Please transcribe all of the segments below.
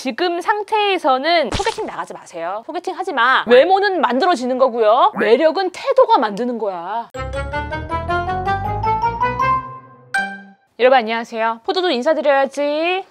지금 상태에서는 소개팅 나가지 마세요. 소개팅 하지 마. 외모는 만들어지는 거고요. 매력은 태도가 만드는 거야. 여러분 안녕하세요. 포도도 인사드려야지.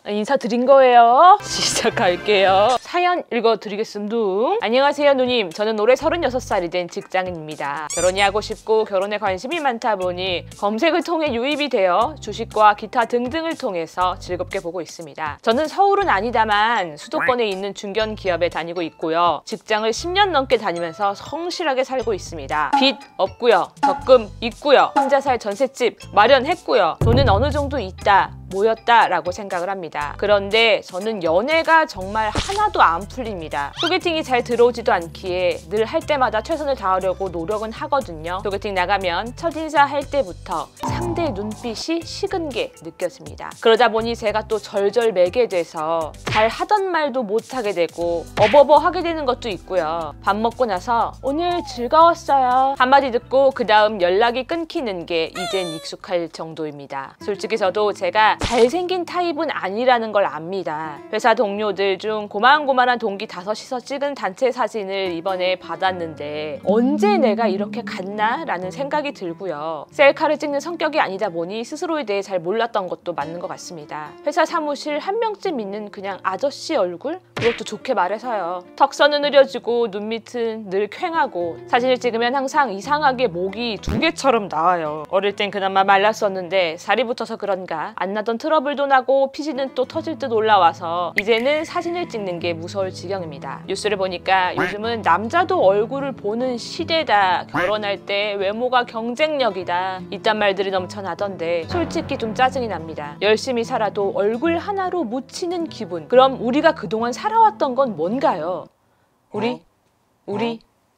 인사드린 거예요. 시작할게요. 사연 읽어드리겠습니다. 안녕하세요 누님. 저는 올해 36살이 된 직장인입니다. 결혼이 하고 싶고 결혼에 관심이 많다 보니 검색을 통해 유입이 되어 주식과 기타 등등을 통해서 즐겁게 보고 있습니다. 저는 서울은 아니다만 수도권에 있는 중견 기업에 다니고 있고요. 직장을 10년 넘게 다니면서 성실하게 살고 있습니다. 빚 없고요. 적금 있고요. 혼자 살 전셋집 마련했고요. 돈은 어느 정도 있다. 모였다라고 생각을 합니다. 그런데 저는 연애가 정말 하나도 안 풀립니다. 소개팅이 잘 들어오지도 않기에 늘 할 때마다 최선을 다하려고 노력은 하거든요. 소개팅 나가면 첫인사 할 때부터 상대의 눈빛이 식은 게 느껴집니다. 그러다 보니 제가 또 절절매게 돼서 잘 하던 말도 못하게 되고 어버버 하게 되는 것도 있고요. 밥 먹고 나서 오늘 즐거웠어요 한마디 듣고 그 다음 연락이 끊기는 게 이젠 익숙할 정도입니다. 솔직히 저도 제가 잘생긴 타입은 아니라는 걸 압니다. 회사 동료들 중 고만고만한 동기 5이서 찍은 단체 사진을 이번에 받았는데 언제 내가 이렇게 갔나? 라는 생각이 들고요. 셀카를 찍는 성격이 아니다 보니 스스로에 대해 잘 몰랐던 것도 맞는 것 같습니다. 회사 사무실 한 명쯤 있는 그냥 아저씨 얼굴? 그것도 좋게 말해서요. 턱선은 흐려지고 눈밑은 늘 퀭하고 사진을 찍으면 항상 이상하게 목이 2개처럼 나와요. 어릴 땐 그나마 말랐었는데 살이 붙어서 그런가 안 나던 트러블도 나고 피지는 또 터질 듯 올라와서 이제는 사진을 찍는 게 무서울 지경입니다. 뉴스를 보니까 요즘은 남자도 얼굴을 보는 시대다. 결혼할 때 외모가 경쟁력이다. 이딴 말들이 넘쳐나던데 솔직히 좀 짜증이 납니다. 열심히 살아도 얼굴 하나로 묻히는 기분. 그럼 우리가 그동안 살아왔던 건 뭔가요?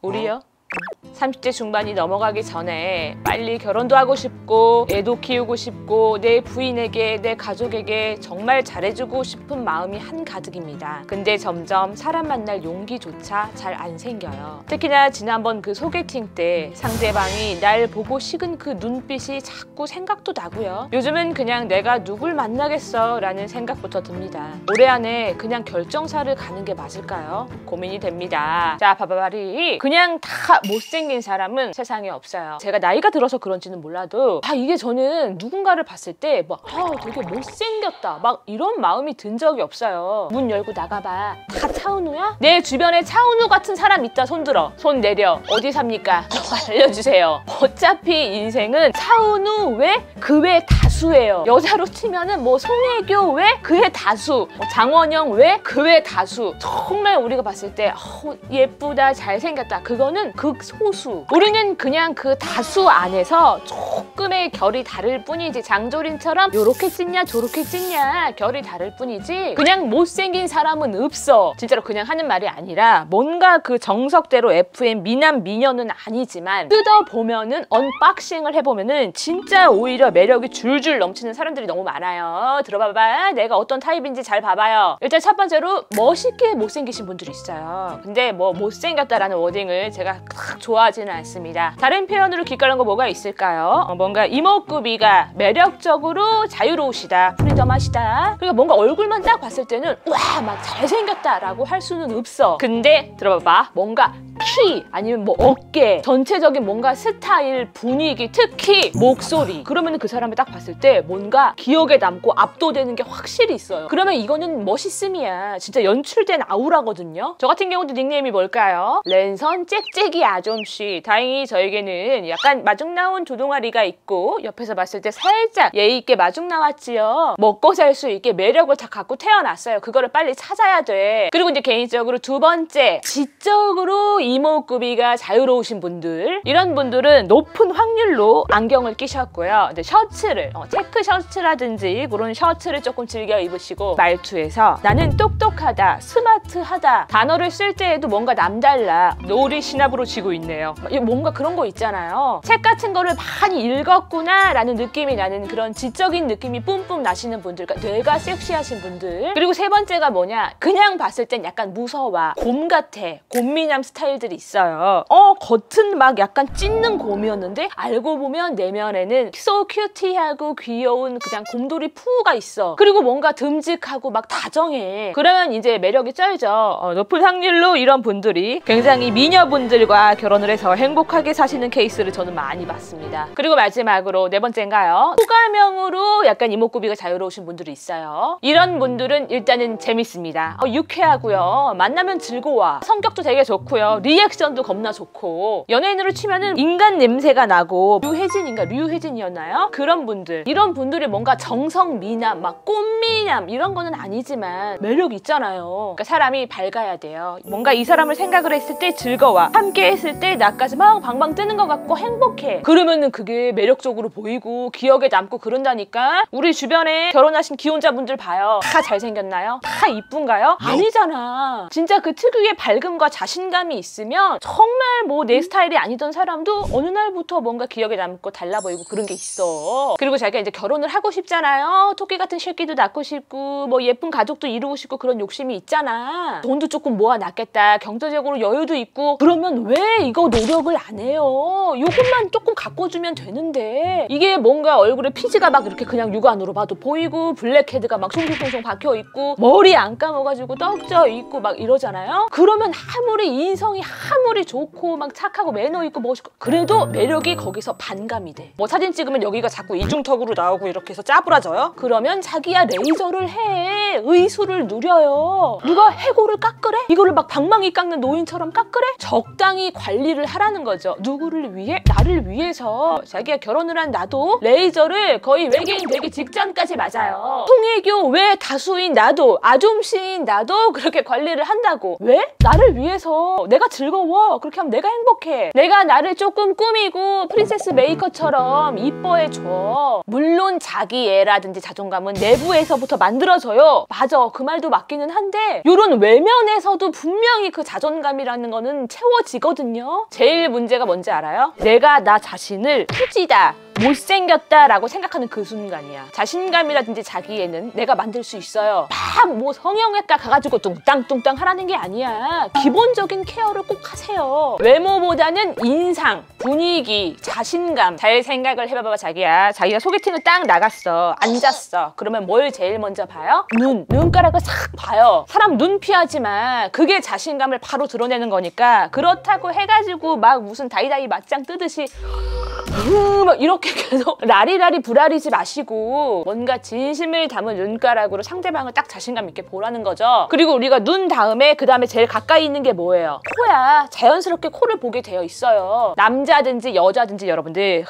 우리요? 30대 중반이 넘어가기 전에 빨리 결혼도 하고 싶고 애도 키우고 싶고 내 부인에게 내 가족에게 정말 잘해주고 싶은 마음이 한가득입니다. 근데 점점 사람 만날 용기조차 잘 안 생겨요. 특히나 지난번 그 소개팅 때 상대방이 날 보고 식은 그 눈빛이 자꾸 생각도 나고요. 요즘은 그냥 내가 누굴 만나겠어 라는 생각부터 듭니다. 올해 안에 그냥 결정사를 가는 게 맞을까요? 고민이 됩니다. 자 봐봐리 그냥 다 못생긴 사람은 세상에 없어요. 제가 나이가 들어서 그런지는 몰라도 이게 저는 누군가를 봤을 때 막 되게 못생겼다 막 이런 마음이 든 적이 없어요. 문 열고 나가봐. 다 차은우야? 내 주변에 차은우 같은 사람 있다 손들어. 손 내려. 어디 삽니까? 알려주세요. 어차피 인생은 차은우 외 그 외 다수예요. 여자로 치면은 뭐 송혜교 외 그 외 다수, 장원영 외 그 외 다수. 정말 우리가 봤을 때 예쁘다 잘생겼다 그거는 극소수. 우리는 그냥 그 다수 안에서 조금의 결이 다를 뿐이지. 장조림처럼 요렇게 찢냐 저렇게 찢냐 결이 다를 뿐이지 그냥 못생긴 사람은 없어. 진짜로 그냥 하는 말이 아니라 뭔가 그 정석대로 FM 미남 미녀는 아니지만 뜯어보면은 언박싱을 해보면은 진짜 오히려 매력이 줄줄 넘치는 사람들이 너무 많아요. 들어봐봐. 내가 어떤 타입인지 잘 봐봐요. 일단 첫 번째로 멋있게 못생기신 분들이 있어요. 근데 뭐 못생겼다라는 워딩을 제가 좋아하지는 않습니다. 다른 표현으로 기깔난 거 뭐가 있을까요? 뭔가 이목구비가 매력적으로 자유로우시다. 프리덤하시다. 그러니까 뭔가 얼굴만 딱 봤을 때는 와 막 잘생겼다 라고 할 수는 없어. 근데 들어봐봐. 뭔가 키 아니면 뭐 어깨 전체적인 뭔가 스타일 분위기 특히 목소리 그러면 그 사람을 딱 봤을 때 뭔가 기억에 남고 압도되는 게 확실히 있어요. 그러면 이거는 멋있음이야. 진짜 연출된 아우라거든요. 저 같은 경우도 닉네임이 뭘까요? 랜선 짹짹이 아좀씨. 다행히 저에게는 약간 마중 나온 조동아리가 있고 옆에서 봤을 때 살짝 예의 있게 마중 나왔지요. 먹고 살 수 있게 매력을 다 갖고 태어났어요. 그거를 빨리 찾아야 돼. 그리고 이제 개인적으로 두 번째 지적으로 이목구비가 자유로우신 분들 이런 분들은 높은 확률로 안경을 끼셨고요. 근데 셔츠를 체크 셔츠라든지 그런 셔츠를 조금 즐겨 입으시고 말투에서 나는 똑똑하다 스마트하다 단어를 쓸 때에도 뭔가 남달라 노을이 시나브로 지고 있네요. 뭔가 그런 거 있잖아요. 책 같은 거를 많이 읽었구나 라는 느낌이 나는 그런 지적인 느낌이 뿜뿜 나시는 분들 그러니까 뇌가 섹시하신 분들. 그리고 세 번째가 뭐냐 그냥 봤을 땐 약간 무서워 곰 같아 곰미남 스타일 스타일들이 있어요. 겉은 막 약간 찢는 곰이었는데 알고 보면 내면에는 so 큐티하고 귀여운 그냥 곰돌이 푸가 있어. 그리고 뭔가 듬직하고 막 다정해. 그러면 이제 매력이 쩔죠. 높은 확률로 이런 분들이 굉장히 미녀분들과 결혼을 해서 행복하게 사시는 케이스를 저는 많이 봤습니다. 그리고 마지막으로 네 번째인가요? 호감형으로 약간 이목구비가 자유로우신 분들이 있어요. 이런 분들은 일단은 재밌습니다. 유쾌하고요. 만나면 즐거워. 성격도 되게 좋고요. 리액션도 겁나 좋고 연예인으로 치면은 인간 냄새가 나고 류혜진이었나요? 그런 분들. 이런 분들이 뭔가 정성 미남, 막 꽃미남 이런 거는 아니지만 매력 있잖아요. 그러니까 사람이 밝아야 돼요. 뭔가 이 사람을 생각을 했을 때 즐거워. 함께 했을 때 나까지 막 방방 뜨는 것 같고 행복해. 그러면은 그게 매력적으로 보이고 기억에 남고 그런다니까. 우리 주변에 결혼하신 기혼자분들 봐요. 다 잘생겼나요? 다 이쁜가요? 아니잖아. 진짜 그 특유의 밝음과 자신감이 있으면 정말 뭐 내 스타일이 아니던 사람도 어느 날부터 뭔가 기억에 남고 달라 보이고 그런 게 있어. 그리고 자기가 이제 결혼을 하고 싶잖아요. 토끼 같은 새끼도 낳고 싶고 뭐 예쁜 가족도 이루고 싶고 그런 욕심이 있잖아. 돈도 조금 모아놨겠다. 경제적으로 여유도 있고. 그러면 왜 이거 노력을 안 해요? 이것만 조금 가꿔주면 되는데 이게 뭔가 얼굴에 피지가 막 이렇게 그냥 육안으로 봐도 보이고 블랙헤드가 막 송송송송 박혀있고 머리 안 감아가지고 떡져 있고 막 이러잖아요. 그러면 아무리 인성이 아무리 좋고 막 착하고 매너 있고 멋있고 그래도 매력이 거기서 반감이 돼. 뭐 사진 찍으면 여기가 자꾸 이중턱으로 나오고 이렇게 해서 짜부라져요? 그러면 자기야 레이저를 해. 의수를 누려요. 누가 해골을 깎으래? 이거를 막 방망이 깎는 노인처럼 깎으래? 적당히 관리를 하라는 거죠. 누구를 위해? 나를 위해서. 자기가 결혼을 한 나도 레이저를 거의 외계인 되기 직전까지 맞아요. 통일교 왜 다수인 나도 아줌씨인 나도 그렇게 관리를 한다고. 왜? 나를 위해서. 내가 즐거워. 그렇게 하면 내가 행복해. 내가 나를 조금 꾸미고 프린세스 메이커처럼 이뻐해줘. 물론 자기 애라든지 자존감은 내부에서부터 만들어져요. 맞아. 그 말도 맞기는 한데 이런 외면에서도 분명히 그 자존감이라는 거는 채워지거든요. 제일 문제가 뭔지 알아요? 내가 나 자신을 후지다. 못생겼다라고 생각하는 그 순간이야. 자신감이라든지 자기애는 내가 만들 수 있어요. 막 뭐 성형외과 가가지고 뚱땅뚱땅 하라는 게 아니야. 기본적인 케어를 꼭 하세요. 외모보다는 인상, 분위기, 자신감. 잘 생각을 해봐봐 자기야. 자기가 소개팅을 딱 나갔어. 앉았어. 그러면 뭘 제일 먼저 봐요? 눈가락을 싹 봐요. 사람 눈 피하지만 그게 자신감을 바로 드러내는 거니까. 그렇다고 해가지고 막 무슨 다이다이 맞짱 뜨듯이 막 이렇게 계속 라리라리 불아리지 마시고 뭔가 진심을 담은 눈가락으로 상대방을 딱 자신감 있게 보라는 거죠. 그리고 우리가 눈 다음에 그 다음에 제일 가까이 있는 게 뭐예요? 코야. 자연스럽게 코를 보게 되어 있어요. 남자든지 여자든지 여러분들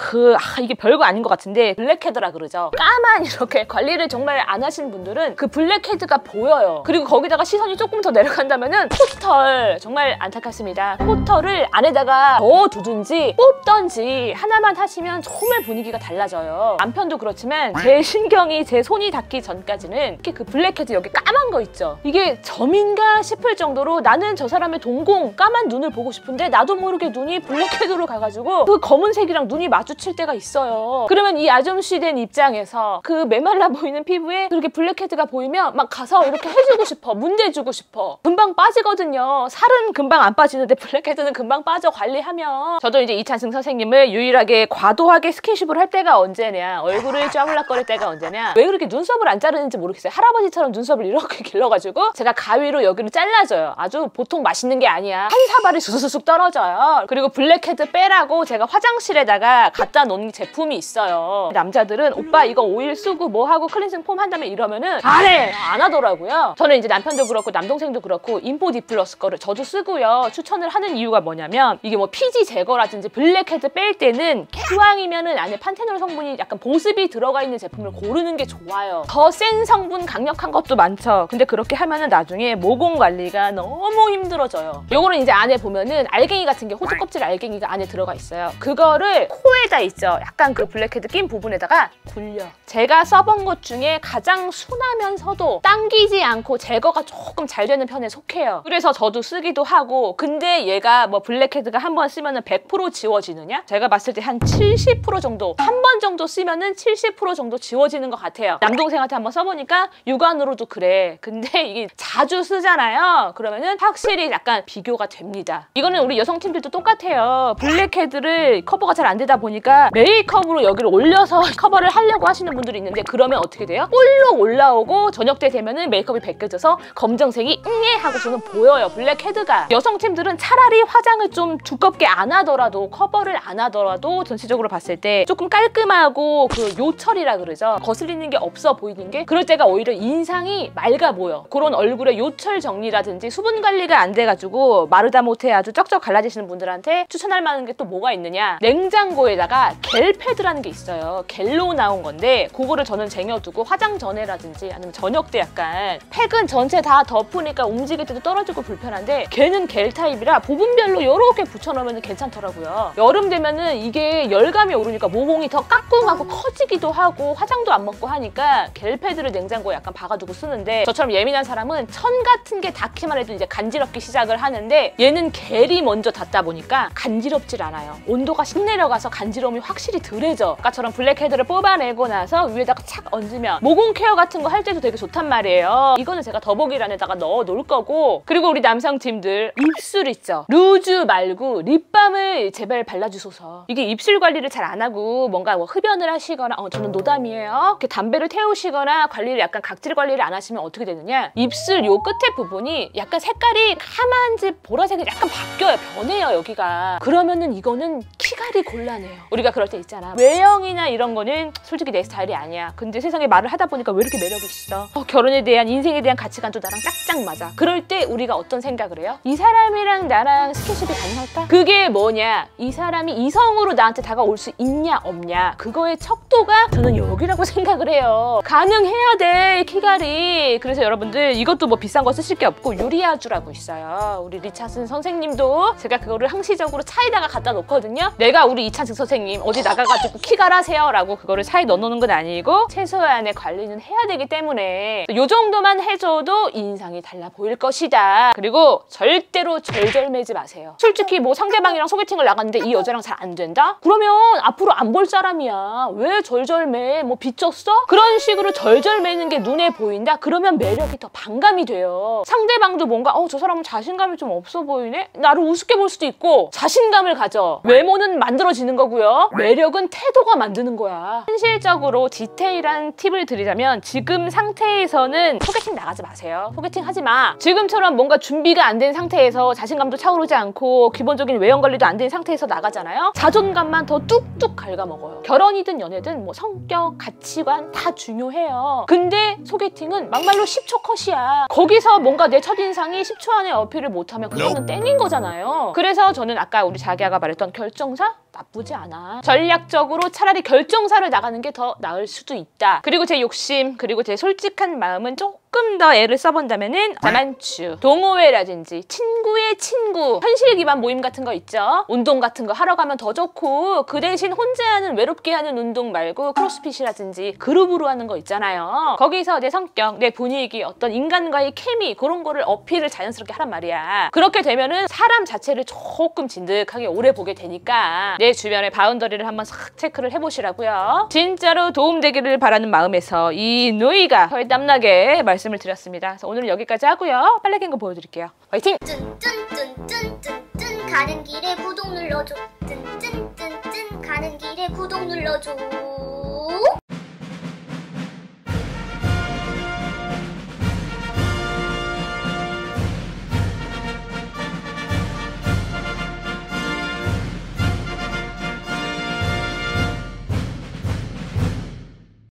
이게 별거 아닌 것 같은데 블랙헤드라 그러죠. 까만 이렇게 관리를 정말 안 하신 분들은 그 블랙헤드가 보여요. 그리고 거기다가 시선이 조금 더 내려간다면은 코털 정말 안타깝습니다. 코털을 안에다가 넣어두든지 뽑던지 하나만 하시면 정말 분위기가 달라져요. 남편도 그렇지만 제 신경이 제 손이 닿기 전까지는 특히 그 블랙헤드 여기 까만 거 있죠. 이게 점인가 싶을 정도로 나는 저 사람의 동공 까만 눈을 보고 싶은데 나도 모르게 눈이 블랙헤드로 가가지고 그 검은색이랑 눈이 마주칠 때가 있어요. 그러면 이 아줌씨 된 입장에서 그 메말라 보이는 피부에 그렇게 블랙헤드가 보이면 막 가서 이렇게 해주고 싶어. 문대주고 싶어. 금방 빠지거든요. 살은 금방 안 빠지는데 블랙헤드는 금방 빠져 관리하면. 저도 이제 이찬승 선생님을 유일하게 과도하게 스킨십을 할 때가 언제냐, 얼굴을 쫙물락거릴 때가 언제냐. 왜 그렇게 눈썹을 안 자르는지 모르겠어요. 할아버지처럼 눈썹을 이렇게 길러가지고 제가 가위로 여기를 잘라줘요. 아주 보통 맛있는 게 아니야. 한 사발이 수수수쑥 떨어져요. 그리고 블랙헤드 빼라고 제가 화장실에다가 갖다 놓은 제품이 있어요. 남자들은 오빠 이거 오일 쓰고 뭐 하고 클렌징 폼 한다면 이러면은 안 해! 안 하더라고요. 저는 이제 남편도 그렇고 남동생도 그렇고 인포 디플러스 거를 저도 쓰고요. 추천을 하는 이유가 뭐냐면 이게 뭐 피지 제거라든지 블랙헤드 뺄 때는 기왕이면은 안에 판테놀 성분이 약간 보습이 들어가 있는 제품을 고르는 게 좋아요. 더 센 성분 강력한 것도 많죠. 근데 그렇게 하면은 나중에 모공 관리가 너무 힘들어져요. 요거는 이제 안에 보면은 알갱이 같은 게 호두 껍질 알갱이가 안에 들어가 있어요. 그거를 코에다 있죠. 약간 그 블랙헤드 낀 부분에다가 굴려. 제가 써본 것 중에 가장 순하면서도 당기지 않고 제거가 조금 잘 되는 편에 속해요. 그래서 저도 쓰기도 하고. 근데 얘가 뭐 블랙헤드가 한 번 쓰면은 100% 지워지느냐? 제가 봤을 때 한 한 70% 정도, 한 번 정도 쓰면은 70% 정도 지워지는 것 같아요. 남동생한테 한번 써보니까 육안으로도 그래. 근데 이게 자주 쓰잖아요. 그러면은 확실히 약간 비교가 됩니다. 이거는 우리 여성팀들도 똑같아요. 블랙헤드를 커버가 잘 안 되다 보니까 메이크업으로 여기를 올려서 커버를 하려고 하시는 분들이 있는데, 그러면 어떻게 돼요? 볼록 올라오고 저녁 때 되면은 메이크업이 벗겨져서 검정색이 응애 하고서는 보여요, 블랙헤드가. 여성팀들은 차라리 화장을 좀 두껍게 안 하더라도, 커버를 안 하더라도 전체적으로 봤을 때 조금 깔끔하고 그 요철이라 그러죠. 거슬리는 게 없어 보이는 게, 그럴 때가 오히려 인상이 맑아 보여. 그런 얼굴의 요철 정리라든지 수분 관리가 안 돼가지고 마르다 못해 아주 쩍쩍 갈라지시는 분들한테 추천할 만한 게 또 뭐가 있느냐, 냉장고에다가 겔 패드라는 게 있어요. 겔로 나온 건데 그거를 저는 쟁여두고 화장 전에라든지 아니면 저녁 때 약간, 팩은 전체 다 덮으니까 움직일 때도 떨어지고 불편한데 걔는 겔 타입이라 부분별로 이렇게 붙여놓으면 괜찮더라고요. 여름 되면은 이게 열감이 오르니까 모공이 더 까꿍하고 커지기도 하고 화장도 안 먹고 하니까 겔 패드를 냉장고에 약간 박아두고 쓰는데, 저처럼 예민한 사람은 천 같은 게 닿기만 해도 이제 간지럽기 시작을 하는데 얘는 겔이 먼저 닿다 보니까 간지럽질 않아요. 온도가 씩 내려가서 간지러움이 확실히 덜해져. 아까처럼 블랙헤드를 뽑아내고 나서 위에다가 착 얹으면 모공 케어 같은 거 할 때도 되게 좋단 말이에요. 이거는 제가 더보기란에다가 넣어 놓을 거고, 그리고 우리 남성팀들 입술 있죠? 루즈 말고 립밤을 제발 발라주소서. 이게 입술 관리를 잘 안 하고 뭔가 뭐 흡연을 하시거나 저는 노담이에요, 이렇게 담배를 태우시거나 관리를 약간 각질 관리를 안 하시면 어떻게 되느냐, 입술 요 끝에 부분이 약간 색깔이 까만지 보라색이 약간 바뀌어요. 변해요, 여기가. 그러면은 이거는 키갈이 곤란해요. 우리가 그럴 때 있잖아, 외형이나 이런 거는 솔직히 내 스타일이 아니야. 근데 세상에 말을 하다 보니까 왜 이렇게 매력이 있어? 결혼에 대한, 인생에 대한 가치관도 나랑 짝짝 맞아. 그럴 때 우리가 어떤 생각을 해요? 이 사람이랑 나랑 스킨십이 가능할까? 그게 뭐냐, 이 사람이 이성으로 나한테 다가올 수 있냐 없냐, 그거의 척도가 저는 여기라고 생각을 해요. 가능해야 돼, 키갈이. 그래서 여러분들 이것도 뭐 비싼 거 쓰실 게 없고 유리아주라고 있어요. 우리 리차슨 선생님도 제가 그거를 항시적으로 차에다가 갖다 놓거든요. 내가 우리 이찬승 선생님 어디 나가가지고 키갈 하세요 라고 그거를 차에 넣어놓는 건 아니고 최소한의 관리는 해야 되기 때문에 요 정도만 해줘도 인상이 달라 보일 것이다. 그리고 절대로 절절매지 마세요. 솔직히 뭐 상대방이랑 소개팅을 나갔는데 이 여자랑 잘 안 된다? 그러면 앞으로 안 볼 사람이야. 왜 절절매? 뭐 비쳤어? 그런 식으로 절절매는 게 눈에 보인다? 그러면 매력이 더 반감이 돼요. 상대방도 뭔가 저 사람은 자신감이 좀 없어 보이네? 나를 우습게 볼 수도 있고 자신감을 가져. 외모는 만들어지는 거고요. 매력은 태도가 만드는 거야. 현실적으로 디테일한 팁을 드리자면 지금 상태에서는 소개팅 나가지 마세요. 소개팅 하지 마. 지금처럼 뭔가 준비가 안 된 상태에서 자신감도 차오르지 않고 기본적인 외형 관리도 안 된 상태에서 나가잖아요. 자존감만 더 뚝뚝 갉아먹어요. 결혼이든 연애든 뭐 성격, 가치관 다 중요해요. 근데 소개팅은 막말로 10초 컷이야. 거기서 뭔가 내 첫인상이 10초 안에 어필을 못하면 그거는 땡인 거잖아요. 그래서 저는 아까 우리 자기야가 말했던 결정사? 나쁘지 않아. 전략적으로 차라리 결정사를 나가는 게 더 나을 수도 있다. 그리고 제 욕심, 그리고 제 솔직한 마음은 조금 더 애를 써본다면은 자만추, 동호회라든지 친구의 친구, 현실 기반 모임 같은 거 있죠. 운동 같은 거 하러 가면 더 좋고, 그 대신 혼자 하는, 외롭게 하는 운동 말고 크로스핏이라든지 그룹으로 하는 거 있잖아요. 거기서 내 성격, 내 분위기, 어떤 인간과의 케미, 그런 거를 어필을 자연스럽게 하란 말이야. 그렇게 되면은 사람 자체를 조금 진득하게 오래 보게 되니까 내 주변의 바운더리를 한번 싹 체크를 해보시라고요. 진짜로 도움되기를 바라는 마음에서 이 누이가 혈땀나게 말씀을 드렸습니다. 그래서 오늘은 여기까지 하고요. 빨래 갠 거 보여드릴게요. 화이팅! 쭌쭌쭌쭌쭌 가는 길에 구독 눌러줘. 쭌쭌쭌쭌 가는 길에 구독 눌러줘.